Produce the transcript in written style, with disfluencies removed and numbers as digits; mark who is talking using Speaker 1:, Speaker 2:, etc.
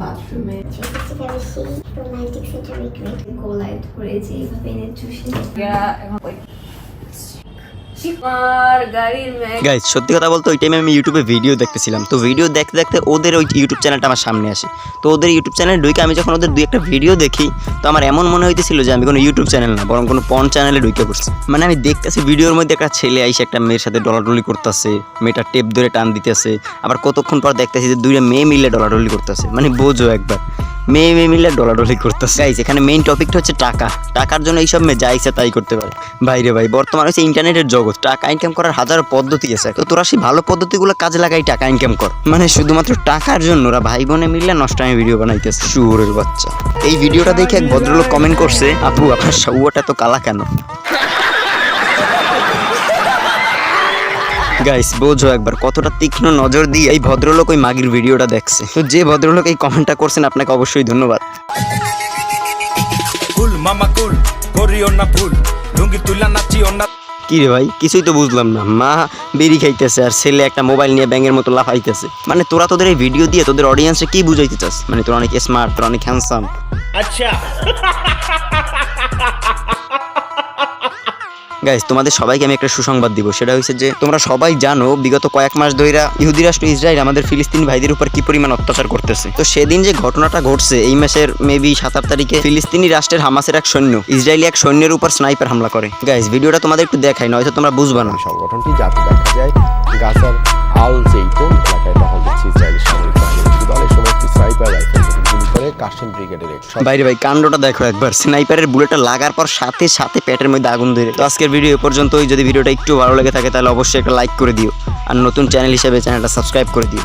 Speaker 1: বাথরুমে রোমান্টিক সেটা রিক্রিয়েট কোলাইট করেছি এইভাবে এনে চুষে
Speaker 2: গাইস সত্যি কথা বলতে ওই টাইমে আমি ইউটিউবে ভিডিও দেখতেছিলাম, তো ভিডিও দেখতে দেখতে ওদের ওই ইউটিউব চ্যানেলটা আমার সামনে আসে। তো ওদের ইউটিউব চ্যানেলে ঢুকে আমি যখন ওদের দুই একটা ভিডিও দেখি, তো আমার এমন মনে হইতেছিল যে আমি কোনো ইউটিউব চ্যানেল না বরং কোনো পর্ন চ্যানেলে ঢুকে পড়ছি। মানে আমি দেখতেছি ভিডিওর মধ্যে একটা ছেলে আইসে একটা মেয়ের সাথে ডলাডলি করতেছে, মেয়েটা টেপ ধরে টান দিতেছে, আবার কতক্ষণ পর দেখতেছি যে দুইটা মেয়ে মিলে ডলাডলি করতেছে। মানে বোঝো একবার, মেয়ে মিলে ডলাডলি করতেছে। গাইস এখানে মেইন টপিকটা হচ্ছে টাকা। টাকার জন্য এইসব মেয়ে যা ইচ্ছা তাই করতে পারে। ভাইরে ভাই, বর্তমানে হচ্ছে ইন্টারনেটের জগৎ, টাকা ইনকাম করার হাজারো পদ্ধতি আছে। তো তোরা সেই ভালো পদ্ধতিগুলো কাজে লাগাই টাকা ইনকাম কর। মানে শুধুমাত্র টাকার জন্য ওরা ভাই বোনে মিলে নষ্টামি ভিডিও বানাইতেছে, শুয়োরের বাচ্চা। এই ভিডিওটা দেখে এক ভদ্রলোক কমেন্ট করছে, আপু আপনার শাওয়াটা তো কালা কেন? গাইস বোঝো একবার কতটা তীক্ষ্ণ নজর দিয়ে এই ভদ্রলোক ওই মাগির ভিডিওটা দেখছে। তো যে ভদ্রলোক এই কমেন্টটা করছেন আপনাকে অবশ্যই ধন্যবাদ।
Speaker 3: কুল মামা কুল করিও না ভুল, লুঙ্গি তুলা নাচিও না।
Speaker 2: কি রে ভাই, কিছুই তো বুঝলাম না। মা বেরি খাইতেছে আর ছেলে একটা মোবাইল নিয়ে ব্যাঙের মতো লাফাইতেছে। মানে তোরা তোদের এই ভিডিও দিয়ে তোদের অডিয়েন্সে কি বুঝাইতে চাস? মানে তোরা অনেক স্মার্ট, তোরা অনেক হ্যান্ডসাম। আচ্ছা গাইস তোমাদের সবাইকে আমি একটা সুসংবাদ দিব, সেটা হচ্ছে যে তোমরা সবাই জানো বিগত কয়েক মাস ধরে ইহুদি রাষ্ট্র ইসরায়েল আমাদের ফিলিস্তিনি ভাইদের উপর কি পরিমাণ অত্যাচার করতেছে। তো সেদিন যে ঘটনাটা ঘটছে এই মাসের মেবি 7 তারিখে, ফিলিস্তিনি রাষ্ট্রের হামাসের এক সৈন্য ইসরায়েলি এক সৈন্যের উপর স্নাইপার হামলা করে। গাইস ভিডিওটা তোমাদের একটু দেখাই, নয়তো তোমরা বুঝবা না।
Speaker 4: সংগঠনটি যাতে দেখা যায় গাজার আল জেইতুন এলাকায় টহল দিচ্ছে ইসরায়েলি সামরিক বাহিনী। দলের সমস্ত স্নাইপার রাইফেল গুলি করে কাশেম ব্রিগেডের এক
Speaker 2: বাইরে ভাই কাণ্ডটা দেখো একবার, স্নাইপারের বুলেটটা লাগার পর সাথে সাথে পেটের মধ্যে আগুন ধরে। তো আজকের ভিডিও এ পর্যন্তই। যদি ভিডিওটা একটু ভালো লেগে থাকে তাহলে অবশ্যই একটা লাইক করে দিও, আর নতুন চ্যানেল হিসেবে চ্যানেলটা সাবস্ক্রাইব করে দিও।